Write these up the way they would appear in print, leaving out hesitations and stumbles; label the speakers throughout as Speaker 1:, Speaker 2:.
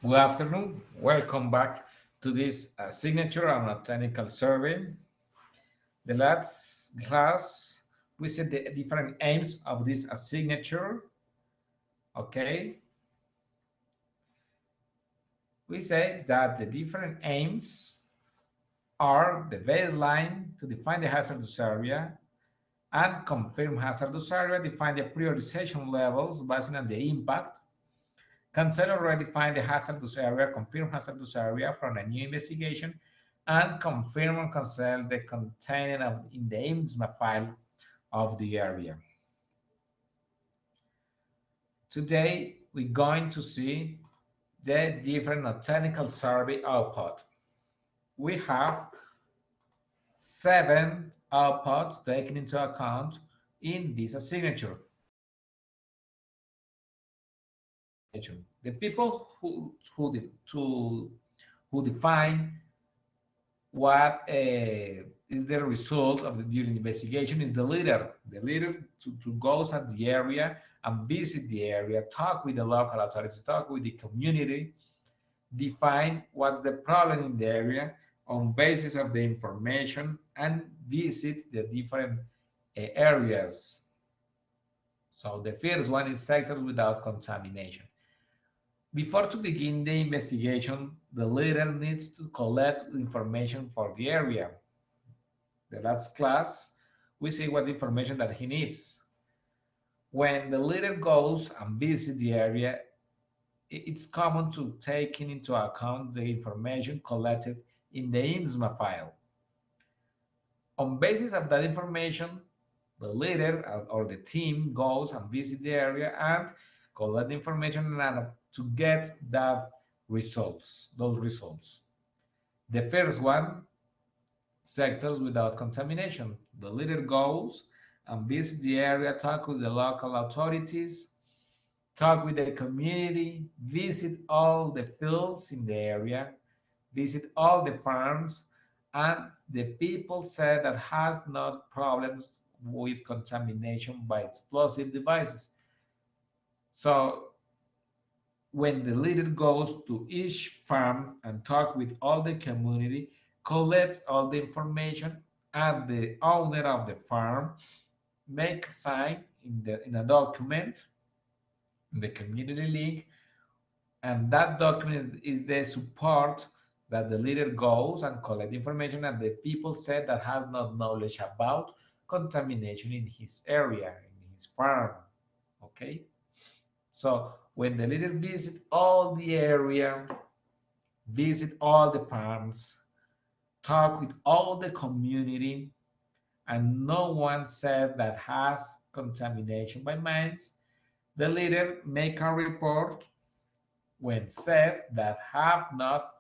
Speaker 1: Good afternoon. Welcome back to this signature on a technical survey. The last class, we said the different aims of this signature. Okay, we said that the different aims are the baseline to define the hazardous area and confirm hazardous area, define the prioritization levels based on the impact. Cancel or redefine the hazardous area, confirm hazardous area from a new investigation, and confirm and cancel the content in the IMSMA file of the area. Today, we're going to see the different technical survey output. We have 7 outputs taken into account in this signature. The people who define what is the result of the during investigation is the leader. The leader to goes at the area and visit the area, talk with the local authorities, talk with the community, define what's the problem in the area on basis of the information, and visit the different areas. So the first one is sectors without contamination. Before to begin the investigation, the leader needs to collect information for the area. The last class, we see what information that he needs. When the leader goes and visits the area, it's common to take into account the information collected in the INSMA file. On basis of that information, the leader or the team goes and visits the area and collect information to get those results. The first one, sectors without contamination. The leader goes and visits the area, talk with the local authorities, talk with the community, visit all the fields in the area, visit all the farms, and the people said that has not problems with contamination by explosive devices. So when the leader goes to each farm and talk with all the community, collects all the information, and the owner of the farm make a sign in a document, in the community link, and that document is the support that the leader goes and collect information, and the people said that has not knowledge about contamination in his area, in his farm. Okay, so when the leader visit all the area, visit all the farms, talk with all the community, and no one said that has contamination by mines, the leader make a report when said that have not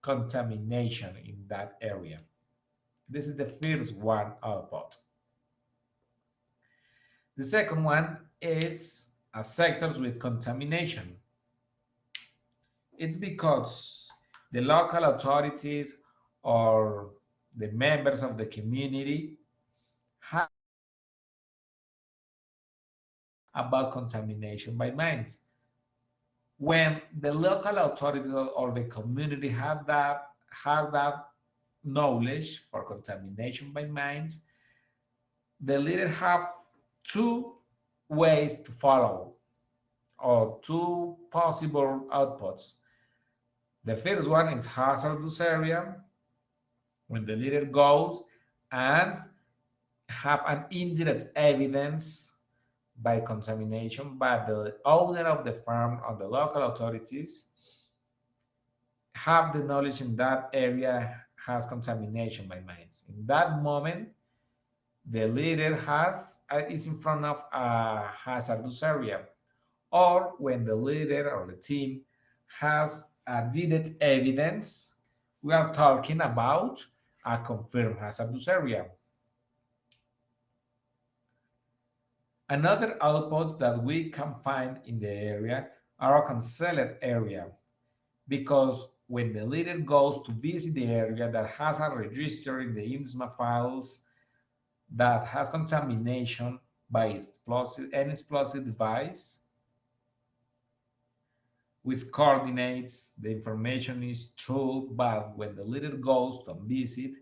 Speaker 1: contamination in that area. This is the first one output. The second one is sectors with contamination. It's because the local authorities or the members of the community have about contamination by mines. When the local authorities or the community have that knowledge for contamination by mines, the leader have two ways to follow or two possible outputs. The first one is hazardous area, when the leader goes and have an indirect evidence by contamination, but the owner of the farm or the local authorities have the knowledge in that area has contamination by mines. In that moment, the leader is in front of a hazardous area, or when the leader or the team has a direct evidence, we are talking about a confirmed hazardous area. Another output that we can find in the area are a canceled area, because when the leader goes to visit the area that has a register in the INSMA files that has contamination by an explosive device, with coordinates. The information is true, but when the leader goes to visit,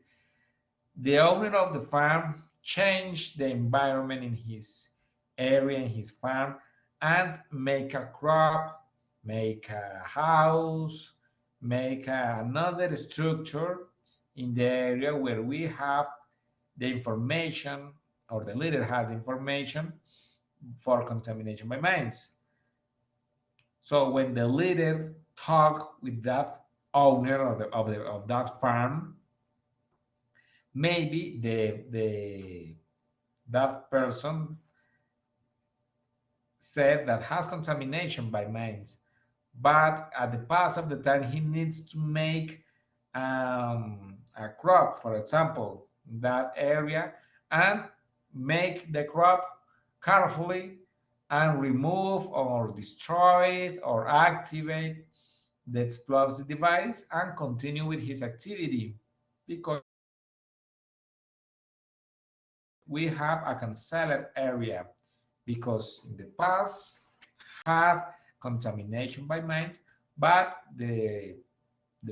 Speaker 1: the owner of the farm changed the environment in his area, in his farm, and make a crop, make a house, make another structure in the area where we have the information, or the leader has information for contamination by mines. So when the leader talk with that owner of that farm, maybe that person said that has contamination by mines, but at the pass of the time he needs to make a crop, for example, in that area, and make the crop carefully and remove or destroy it or activate the explosive device and continue with his activity, because we have a canceled area, because in the past had contamination by mines, but the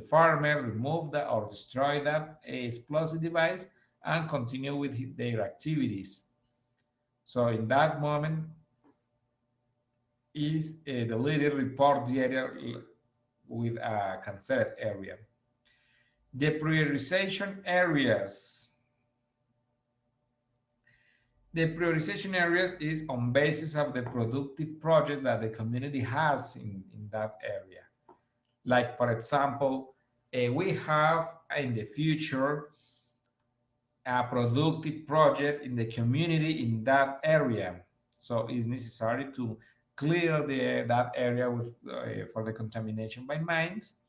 Speaker 1: farmer removed that or destroyed that explosive device and continue with their activities. So in that moment, is the leader report the area with a canceled area. The prioritization areas. The prioritization areas is on basis of the productive projects that the community has in that area. Like, for example, we have in the future a productive project in the community in that area. So it's necessary to clear that area with for the contamination by mines.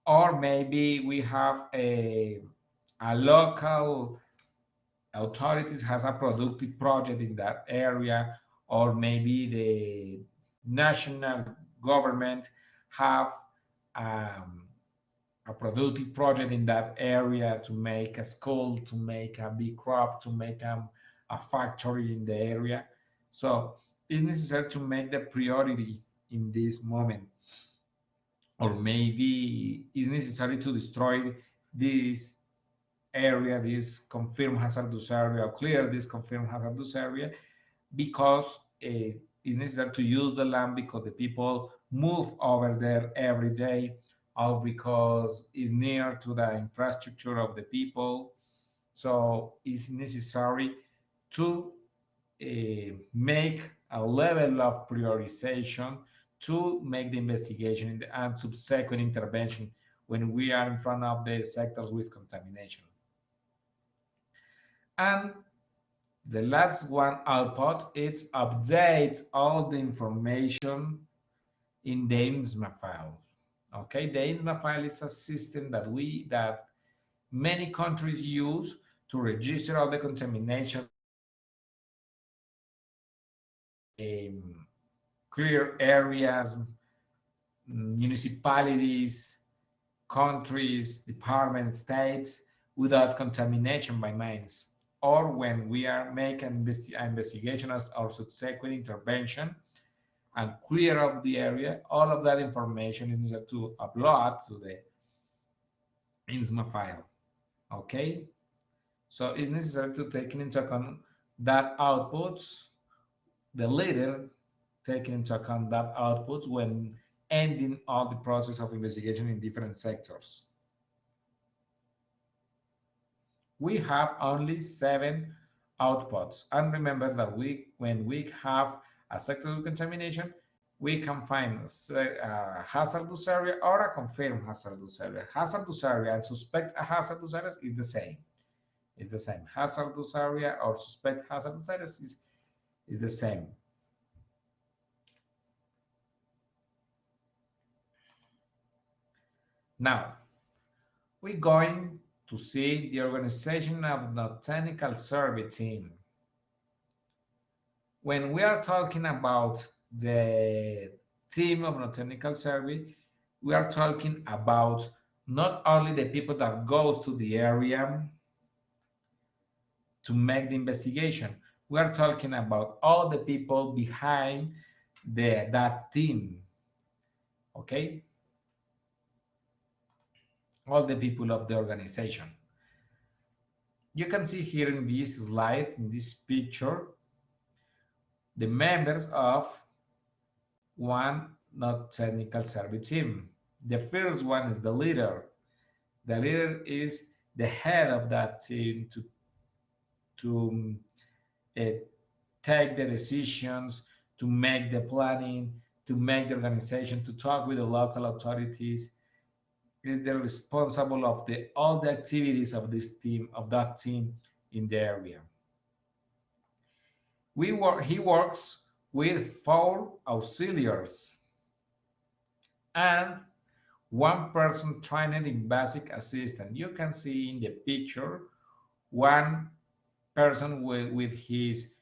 Speaker 1: Or maybe we have a local authorities has a productive project in that area, or maybe the national government have um, a productive project in that area to make a school, to make a big crop, to make a factory in the area. So it's necessary to make the priority in this moment. Or maybe it's necessary to destroy this area, this confirmed hazardous area, or clear this confirmed hazardous area, because it's necessary to use the land because the people move over there every day, or because it's near to the infrastructure of the people. So it's necessary to make a level of prioritization to make the investigation and subsequent intervention when we are in front of the sectors with contamination. And the last one output is update all the information in the INSMA file. Okay, the INSMA file is a system that many countries use to register all the contamination, clear areas, municipalities, countries, departments, states without contamination by mines. Or when we are making investigation or subsequent intervention and clear up the area, all of that information is necessary to upload to the INSMA file. Okay, so it's necessary to take into account that outputs, the leader taking into account that outputs when ending all the process of investigation in different sectors. We have only 7 outputs, and remember that when we have a sector of contamination, we can find a hazardous area or a confirmed hazardous area. Hazardous area and suspect a hazardous area is the same. It's the same. Hazardous area or suspect hazardous areas is the same. Now, we're going to see the organization of the technical survey team. When we are talking about the team of the technical survey, we are talking about not only the people that goes to the area to make the investigation. We are talking about all the people behind that team. Okay, all the people of the organization. You can see here in this slide, in this picture, the members of one not technical service team. The first one is the leader. The leader is the head of that team to take the decisions, to make the planning, to make the organization, to talk with the local authorities. Is the responsible of all the activities of this team, of that team in the area. He works with 4 auxiliaries and 1 person trained in basic assistant. You can see in the picture 1 person with his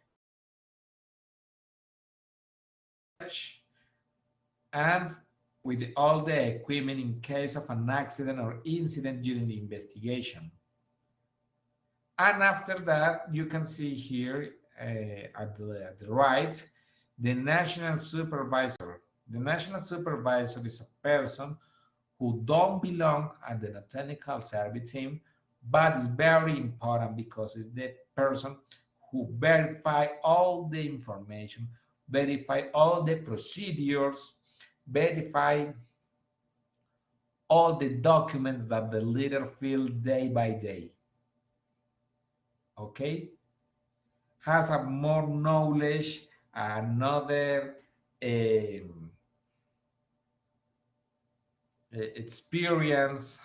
Speaker 1: and with all the equipment in case of an accident or incident during the investigation. And after that, you can see here at the right, the national supervisor. The national supervisor is a person who don't belong at the technical service team, but is very important because it's the person who verify all the information, verify all the procedures, verify all the documents that the leader fills day by day. Okay? Has a more knowledge, another experience,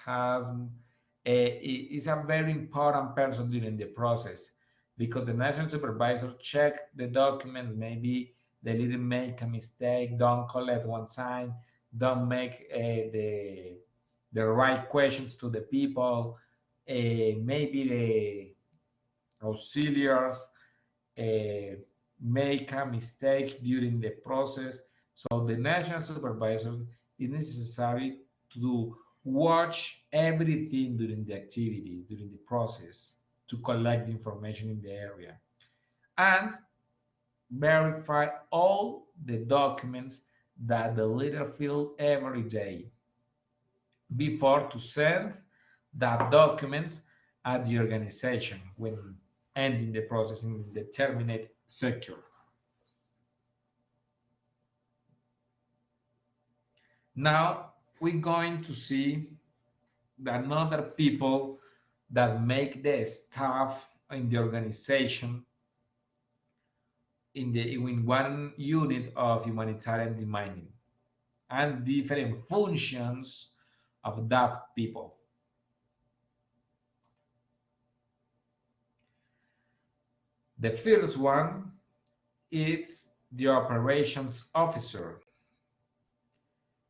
Speaker 1: is a very important person during the process because the national supervisor check the documents. Maybe the leader make a mistake, don't collect one sign, don't make the right questions to the people. Maybe the auxiliaries make a mistake during the process. So the national supervisor is necessary to watch everything during the activities, during the process, to collect information in the area and verify all the documents that the leader fills every day before to send that documents at the organization when ending the process in the terminate sector. Now we're going to see the another people that make the staff in the organization in one unit of humanitarian demining and different functions of that people. The first one is the operations officer.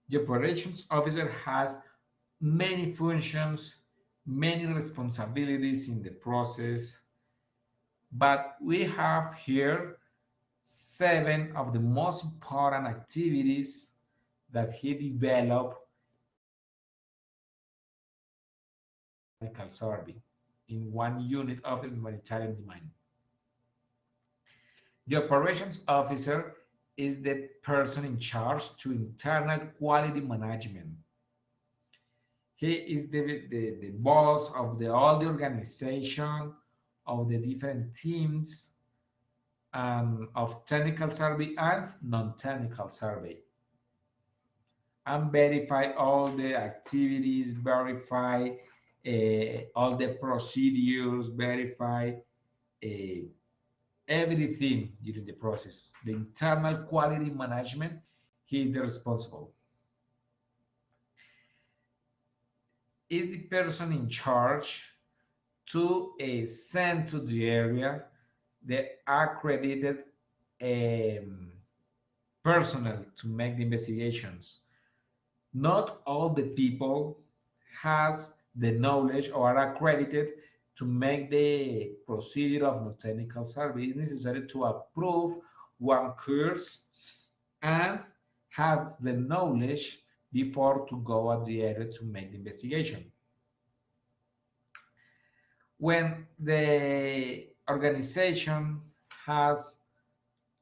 Speaker 1: The operations officer has many functions, many responsibilities in the process, but we have here 7 of the most important activities that he developed in medical survey in one unit of humanitarian demining. The operations officer is the person in charge to internal quality management. He is the boss of all the organization, of the different teams, of technical survey and non-technical survey. And verify all the activities, verify all the procedures, verify everything during the process. The internal quality management, he is the responsible. Is the person in charge to send to the area the accredited personnel to make the investigations. Not all the people has the knowledge or are accredited to make the procedure of the technical survey. It's necessary to approve one course and have the knowledge before to go at the area to make the investigation. When the organization has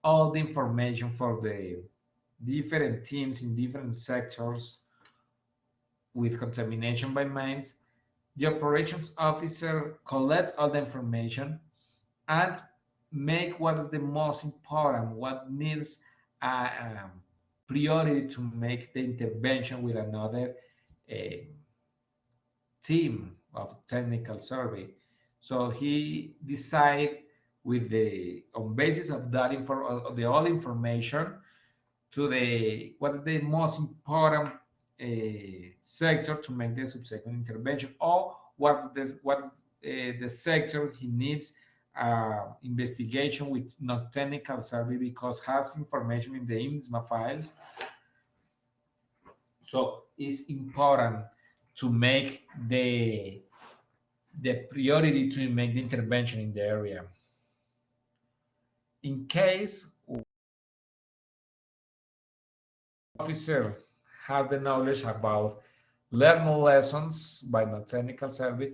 Speaker 1: all the information for the different teams in different sectors with contamination by mines, the operations officer collects all the information and make what is the most important, what needs a priority to make the intervention with another uh, team of technical survey. So he decide with the on basis of that info, the all information to the what is the most important sector to make the subsequent intervention, or what is the sector he needs investigation with not technical survey because has information in the INSMA files. So it's important to make the priority to make the intervention in the area. In case officer has the knowledge about learning lessons by non-technical survey,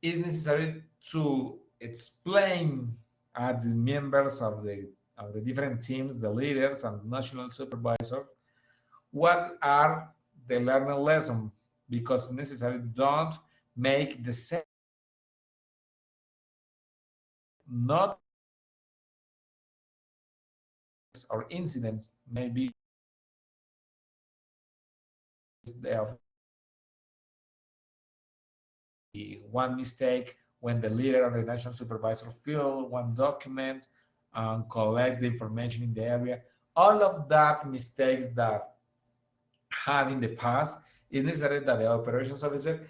Speaker 1: it's necessary to explain at the members of the different teams, the leaders and national supervisor, what are the learning lessons, because it's necessary don't make the same not or incidents maybe of one mistake when the leader of the national supervisor fill one document and collect the information in the area. All of that mistakes that had in the past, it's necessary that the operations officer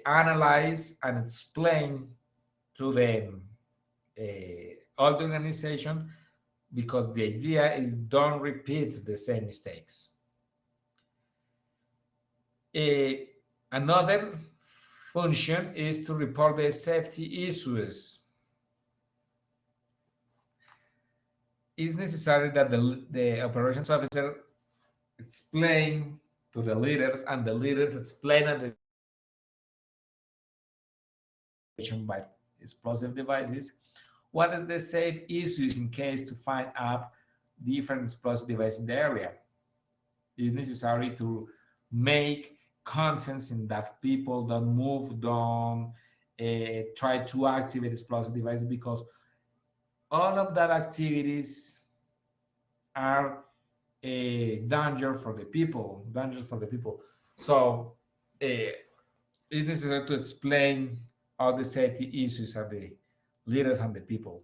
Speaker 1: analyze and explain to them all the organization, because the idea is don't repeat the same mistakes. Another function is to report the safety issues. It's necessary that the operations officer explain to the leaders and the leaders explain at the by explosive devices what is the safe issues in case to find out different explosive devices in the area. It's necessary to make consents in that people don't move, don't try to activate explosive devices, because all of that activities are a danger for the people, dangers for the people. So it's necessary to explain all the safety issues of the leaders and the people.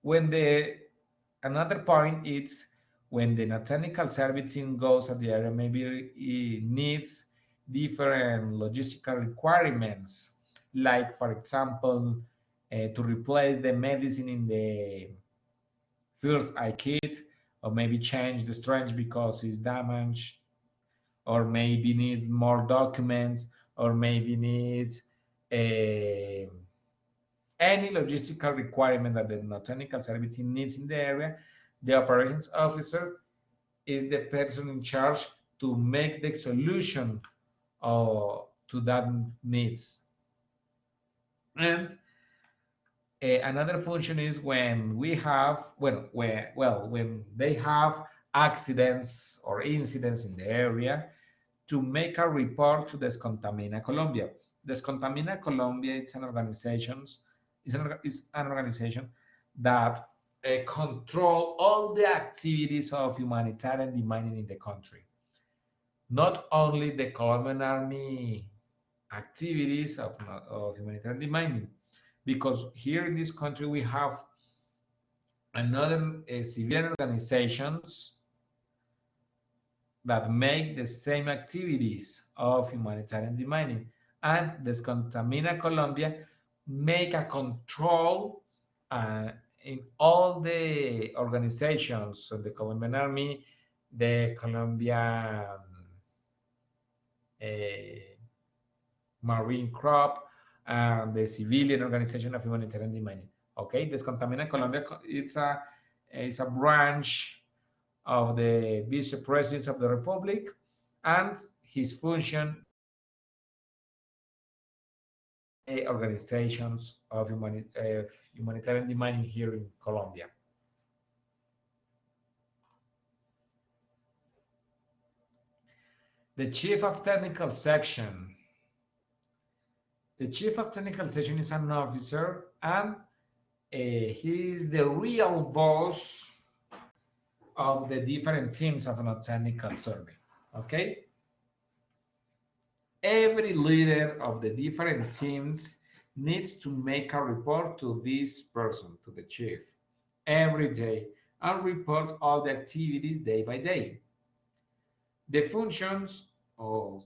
Speaker 1: When the another point is when the non-technical service team goes at the area, maybe it needs different logistical requirements, like for example, to replace the medicine in the first aid kit, or maybe change the syringe because it's damaged, or maybe needs more documents, or maybe needs a any logistical requirement that the non-technical service team needs in the area. The operations officer is the person in charge to make the solution to that needs. And another function is when we have when they have accidents or incidents in the area, to make a report to Descontamina Colombia. Descontamina Colombia is an organization that control all the activities of humanitarian demining in the country. Not only the Colombian Army activities of humanitarian demining, because here in this country we have another civilian organizations that make the same activities of humanitarian demining, and Descontamina Colombia make a control in all the organizations of the Colombian Army, the Colombian Marine Corps, and the civilian organization of humanitarian demining. Okay, Descontamina Colombia, it's a branch of the Vice President of the Republic, and his function organizations of humanitarian demining here in Colombia. The chief of technical section. The chief of technical section is an officer, and he is the real boss of the different teams of a technical survey. Okay? Every leader of the different teams needs to make a report to this person, to the chief, every day, and report all the activities day by day. The functions of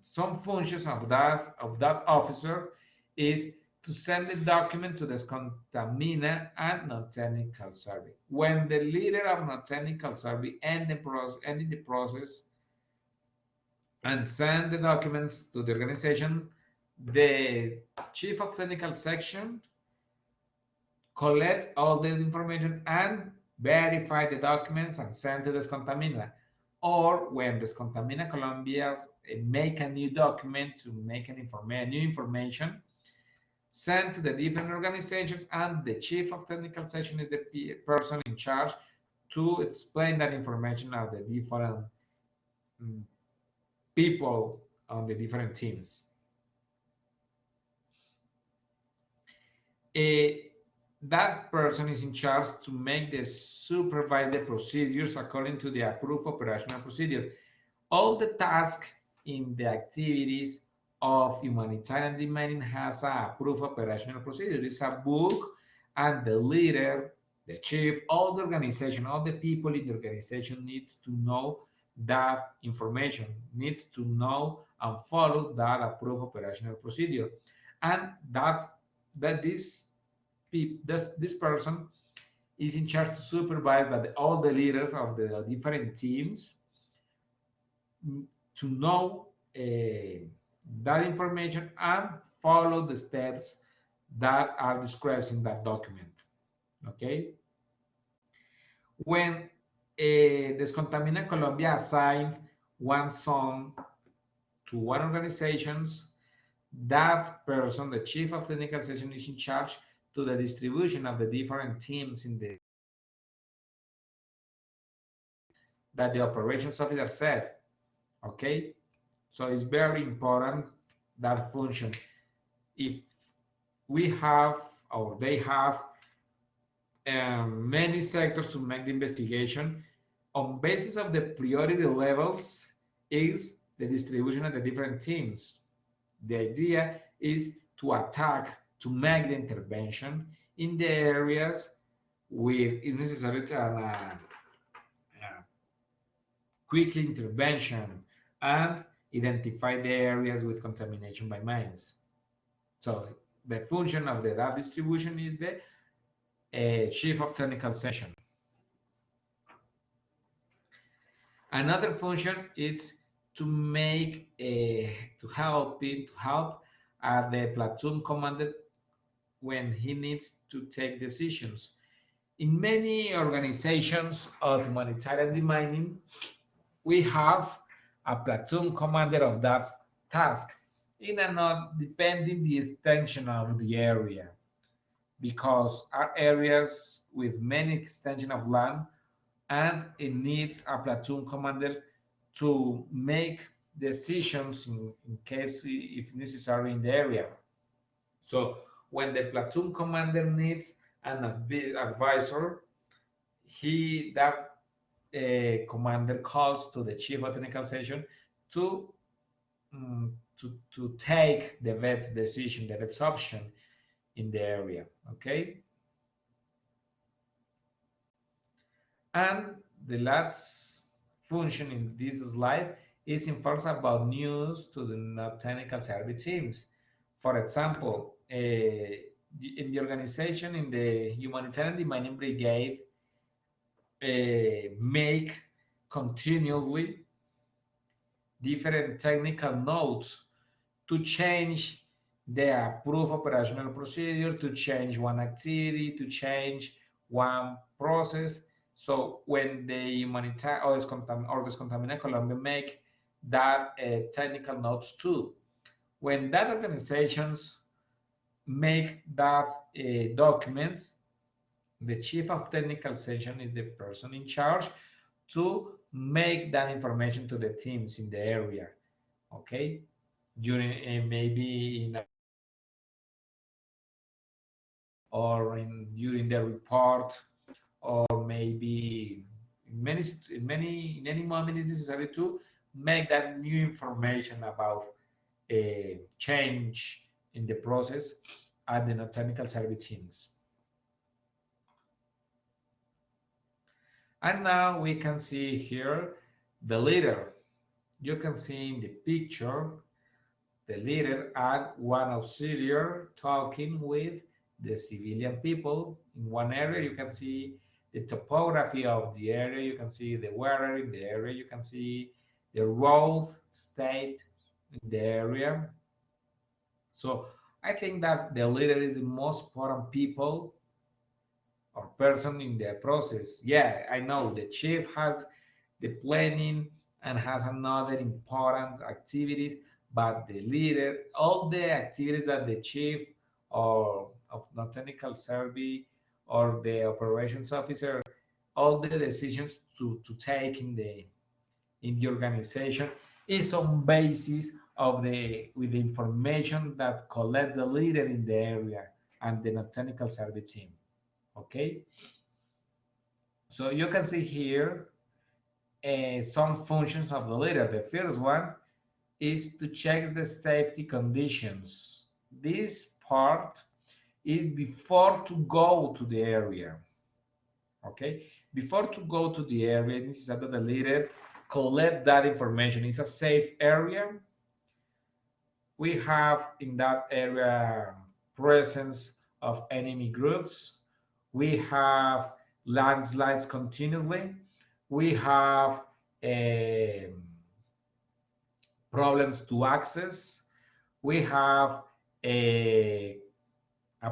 Speaker 1: some functions of that officer is to send the document to the Descontamina and non-technical survey. When the leader of non-technical survey ended the process and send the documents to the organization, the chief of technical section collects all the information and verify the documents and send to Descontamina. Or when Descontamina Colombia make a new document to make new information, sent to the different organizations, and the chief of technical section is the person in charge to explain that information of the different people on the different teams. That person is in charge to make the supervise the procedures according to the approved operational procedure. All the tasks in the activities of humanitarian demining has a approved operational procedure. It's a book, and the leader, the chief, all the organization, all the people in the organization needs to know that information, needs to know and follow that approved operational procedure, and that this person is in charge to supervise that all the leaders of the different teams to know that information and follow the steps that are described in that document. Okay. When Descontamina Colombia assigned one zone to one organization, that person, the chief of technical section, is in charge to the distribution of the different teams in the that the operations officer said. Okay, so it's very important that function. If we have or they have many sectors to make the investigation, on basis of the priority levels is the distribution of the different teams. The idea is to attack, to make the intervention in the areas with is necessary quick intervention and identify the areas with contamination by mines. So the function of the data distribution is the chief of technical section. Another function is to make to help the platoon commander when he needs to take decisions. In many organizations of humanitarian demining, we have a platoon commander of that task, in and not depending the extension of the area, because our areas with many extension of land, and it needs a platoon commander to make decisions in case if necessary in the area. So when the platoon commander needs an advisor, that commander calls to the chief of technical section to take the best decision, the best option in the area. Okay. And the last function in this slide is informs about news to the non-technical service teams. For example, in the organization, in the humanitarian demining brigade, make continuously different technical notes to change the approved operational procedure, to change one activity, to change one process. So when the humanitarian or Descontamina Colombia make that technical notes too, when that organizations make that documents, the chief of technical section is the person in charge to make that information to the teams in the area, okay? During maybe in during the report, or maybe in any moment it's necessary to make that new information about a change in the process at the non-technical service teams. And now we can see here the leader. You can see in the picture the leader and one auxiliary talking with the civilian people. In one area, you can see the topography of the area, you can see the weather in the area, you can see the road state in the area. So I think that the leader is the most important people or person in the process. Yeah, I know the chief has the planning and has another important activities, but the leader, all the activities that the chief or of non-technical service or the operations officer, all the decisions to take in the organization is on basis of the with the information that collects the leader in the area and the non-technical service team. Okay, so you can see here some functions of the leader. The first one is to check the safety conditions. This part is before to go to the area. Okay, before to go to the area, this is that the leader collect that information. It's a safe area. We have in that area presence of enemy groups. We have landslides continuously. We have problems to access. We have a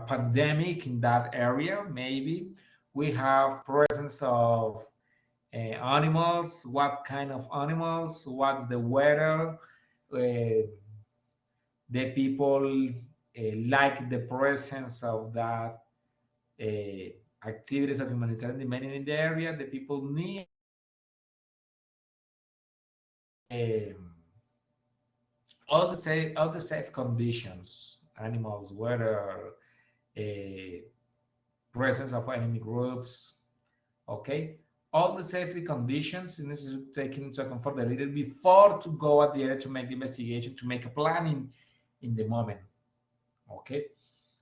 Speaker 1: pandemic in that area, maybe. We have presence of animals, what kind of animals, what's the weather, the people like the presence of that activities of humanitarian demand in the area, the people need all the safe conditions, animals, weather, presence of enemy groups, okay? All the safety conditions is necessary to take into account for the leader before to go at the area to make the investigation, to make a planning in the moment, okay?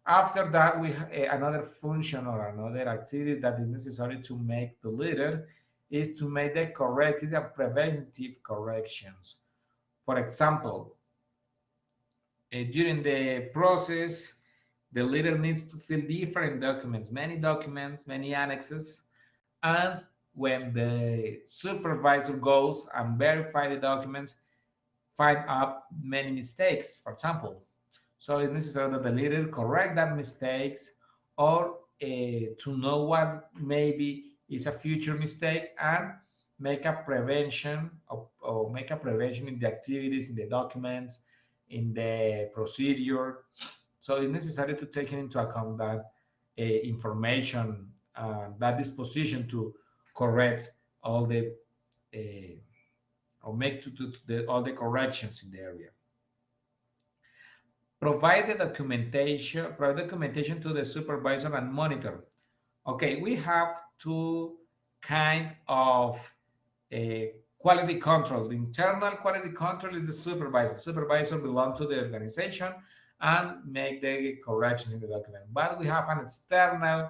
Speaker 1: After that, we have another function or another activity that is necessary to make the leader is to make the corrective and preventive corrections. For example, during the process, the leader needs to fill different documents, many annexes, and when the supervisor goes and verify the documents, find out many mistakes, for example. So it's necessary that the leader correct that mistakes or to know what maybe is a future mistake and make a prevention or make a prevention in the activities, in the documents, in the procedure. So it's necessary to take into account that information, that disposition to correct all the or make all the corrections in the area. Provide documentation to the supervisor and monitor. Okay, we have two kind of quality control. The internal quality control is the supervisor. Supervisor belongs to the organization and make the corrections in the document. But we have an external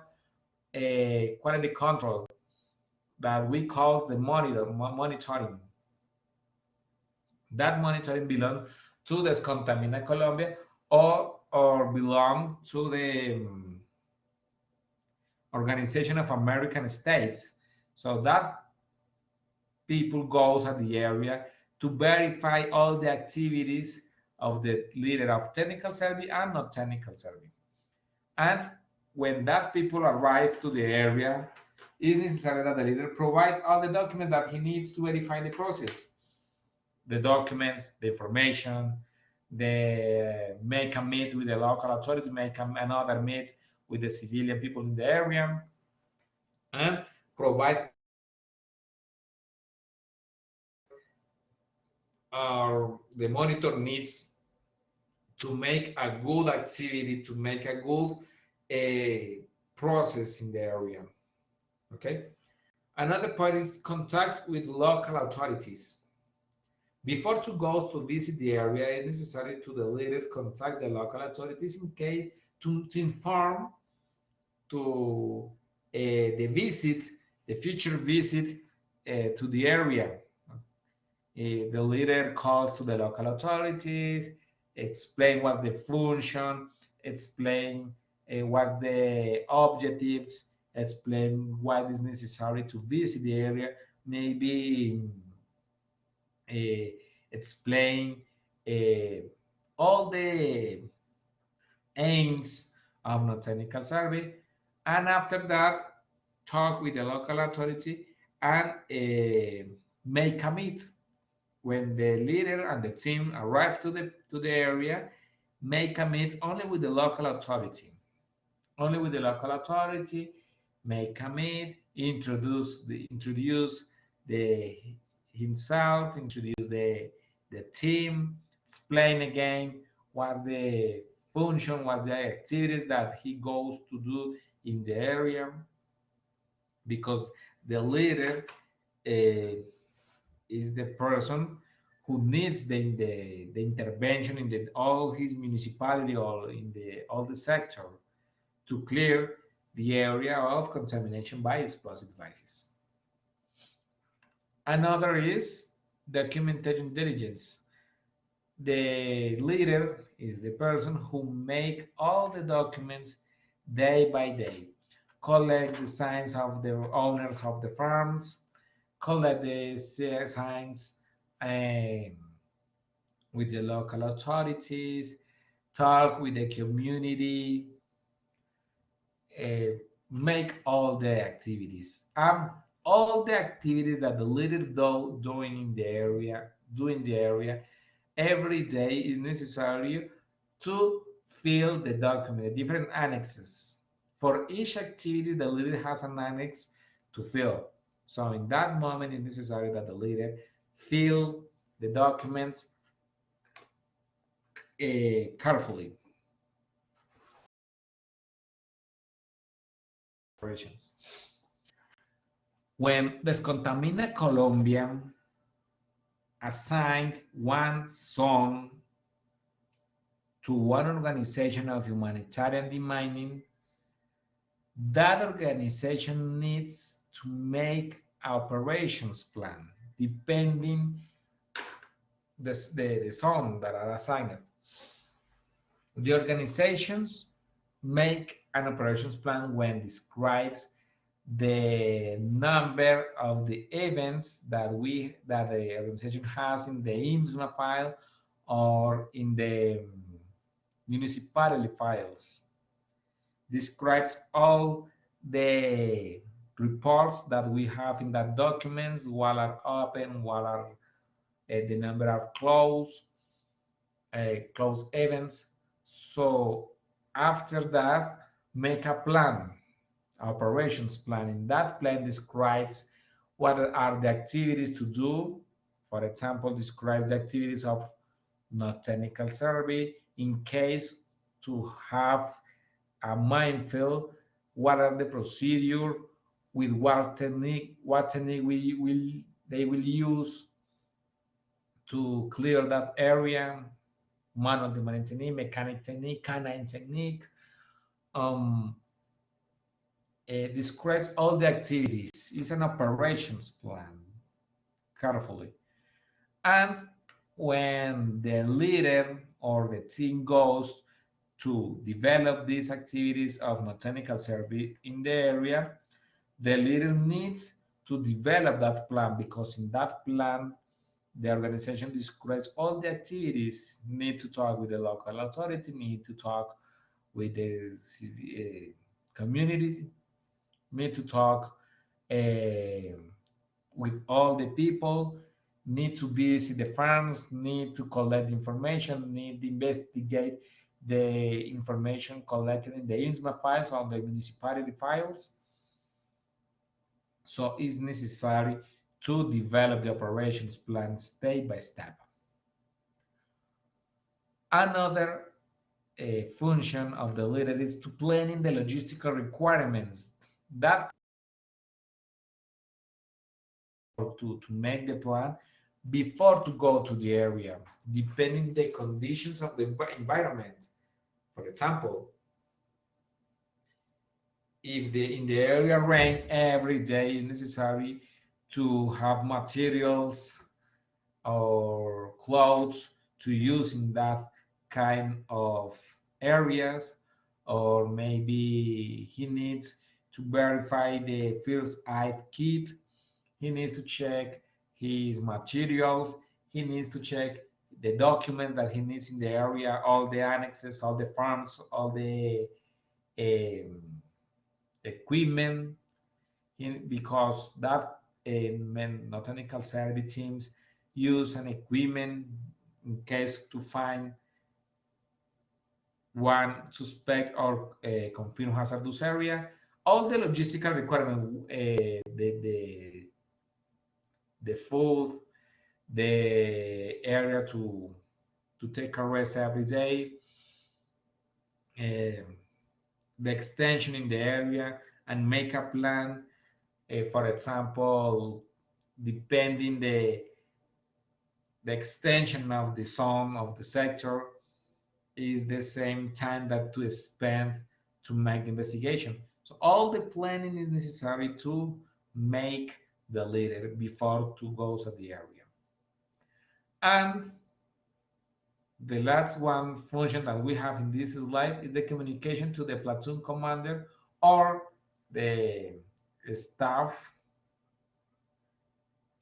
Speaker 1: quality control that we call the monitoring. That monitoring belongs to the Contamina Colombia or belong to the Organization of American States. So that people goes at the area to verify all the activities of the leader of technical service and not technical service. And when that people arrive to the area, it is necessary that the leader provide all the documents that he needs to verify the process. The documents, the information, make a meet with the local authority, make another meet with the civilian people in the area, and provide the monitor needs to make a good activity, to make a good process in the area. Okay. Another point is contact with local authorities. Before to go to visit the area, it is necessary to the leader contact the local authorities in case to inform to the visit, the future visit to the area. The leader calls to the local authorities, explain what's the function, explain what's the objectives, explain what is necessary to visit the area, maybe uh, explain uh, all the aims of non-technical survey, and after that talk with the local authority and make a meet. When the leader and the team arrive to the area, make a meet only with the local authority. Only with the local authority, make a meet, introduce the himself, introduce the team, explain again what's the function, what's the activities that he goes to do in the area, because the leader uh, is the person who needs the intervention in all his municipality or in all the sector to clear the area of contamination by explosive devices. Another is documentation diligence. The leader is the person who make all the documents day by day, collect the signs of the owners of the farms, collect the signs um, with the local authorities, talk with the community, uh, make all the activities. All the activities that the leader doing in the area, every day is necessary to fill the document, the different annexes. For each activity, the leader has an annex to fill. So in that moment, it's necessary that the leader fill the documents carefully. Operations. When Descontamina Colombia assigned one zone to one organization of humanitarian demining, that organization needs to make operations plan depending the zone that are assigned. The organizations make an operations plan when describes the number of the events that the organization has in the IMSMA file or in the municipality files. Describes all the reports that we have in that documents, what are open, what are the number of closed events. So after that, make a plan, operations plan. In that plan describes what are the activities to do. For example, describes the activities of not technical survey in case to have a minefield, what are the procedure, with what technique they will use to clear that area, manual demining technique, mechanic technique, canine technique. Um, describes all the activities. It's an operations plan carefully. And when the leader or the team goes to develop these activities of non-technical service in the area, the leader needs to develop that plan, because in that plan, the organization describes all the activities, need to talk with the local authority, need to talk with the community, need to talk with all the people, need to visit the farms, need to collect information, need to investigate the information collected in the INSMA files on the municipality files. So it's necessary to develop the operations plan step by step. Another function of the leader is to planning the logistical requirements that to make the plan before to go to the area, depending the conditions of the environment. For example, if in the area rain every day is necessary to have materials or clothes to use in that kind of areas, or maybe he needs to verify the first aid kit, he needs to check his materials, he needs to check the document that he needs in the area, all the annexes, all the forms, all the um, equipment, because that not technical service teams use an equipment in case to find one suspect or confirm hazardous area. All the logistical requirement, the food, the area to take a rest every day, the extension in the area, and make a plan. For example, depending the extension of the zone of the sector is the same time that to spend to make the investigation. So all the planning is necessary to make the leader before to go to the area. And the last one function that we have in this slide is the communication to the platoon commander or the staff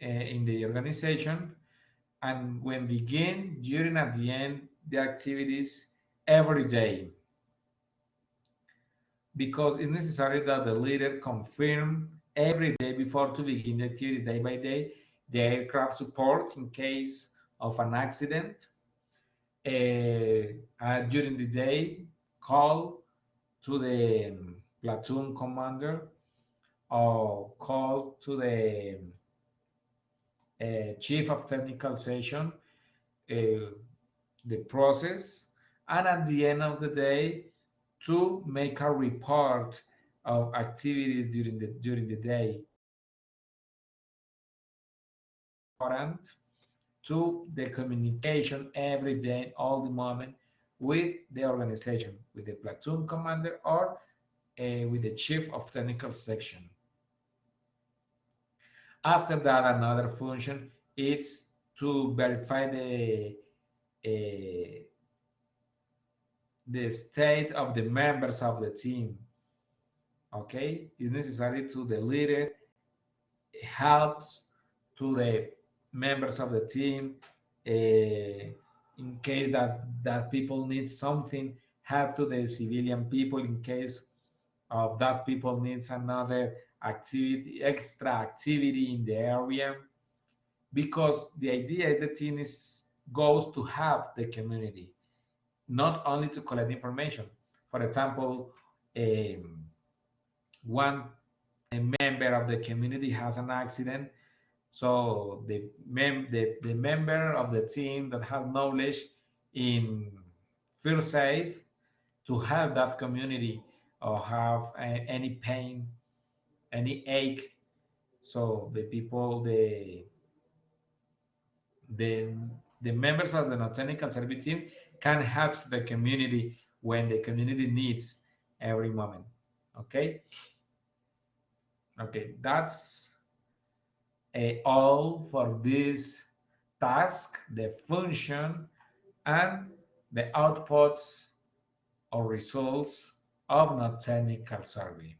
Speaker 1: in the organization, and when begin, during, at the end, the activities every day, because it's necessary that the leader confirm every day before to begin the activities day by day the aircraft support in case of an accident. During the day, call to the platoon commander or call to the chief of technical section the process, and at the end of the day to make a report of activities during the day, important to the communication every day, all the moment, with the organization, with the platoon commander or with the chief of technical section. After that, another function is to verify uh, the state of the members of the team. Okay, it's necessary to the leader helps to the members of the team in case that people need something, help to the civilian people in case of that people needs another activity, extra activity in the area, because the idea is the team goes to help the community, not only to collect information. For example, one a member of the community has an accident, so the member of the team that has knowledge in first aid to help that community or have any pain, any ache, so the people, the the members of the non-technical service team can help the community when the community needs every moment. Okay, okay, that's all for this task, the function, and the outputs or results of non-technical survey.